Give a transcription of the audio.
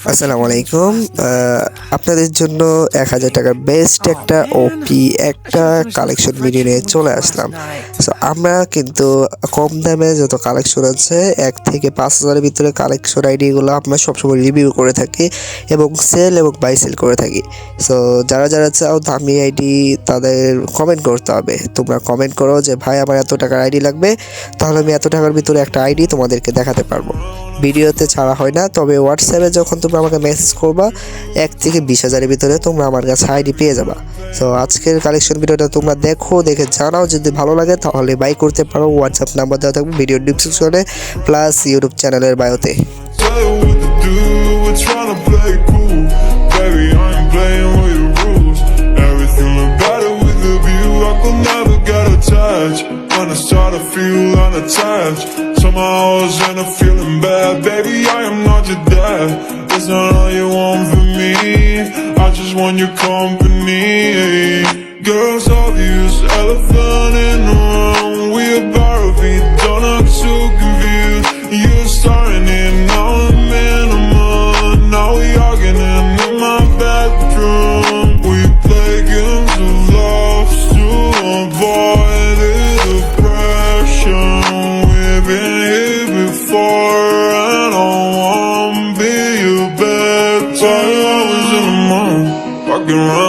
আসসালামু আলাইকুম। আপনাদের জন্য 1000 টাকার বেস্ট একটা ওপি একটা কালেকশন ভিডিও নিয়ে চলে আসলাম। সো আমরা কিন্তু কম দামে যত কালেকশন আছে 1 থেকে 5000 এর ভিতরে কালেকশন আইডিগুলো আমরা সবসময় রিভিউ করে থাকি এবং সেল এবং বাই সেল করে থাকি। সো যারা যারা চাও দামি আইডি তাদের কমেন্ট করতে হবে। তোমরা কমেন্ট করো যে ভাই আমার এত টাকার আইডি লাগবে, তাহলে আমি এত টাকার ভিতরে একটা আইডি তোমাদেরকে দেখাতে পারবো। ভিডিওতে ছাড়া হয় না, তবে হোয়াটসঅ্যাপে যখন তোমরা আমাকে মেসেজ করবা 1 থেকে 20,000 এর ভিতরে তোমরা আমার কাছে আইডি পেয়ে যাবা। সো আজকের কালেকশন ভিডিওটা তোমরা দেখে জানাও, যদি ভালো লাগে তাহলে বাই করতে পারো। হোয়াটসঅ্যাপ নাম্বার দেওয়া থাকবে ভিডিও ডিসক্রিপশনে প্লাস ইউটিউব চ্যানেলের বায়োতে। When I start to feel unattached, somehow I was in a feeling bad. Baby, I am not your dad. It's not all you want from me. I just want your company. Girls, obvious elephant in the room. We about to be done, not too confused. You're starting it, now I'm in a mood. Now we arguing in my bedroom. We play games of love to avoid the depression. We've been here before, and I wanna be your bed. 12 hours in the morning, walking around.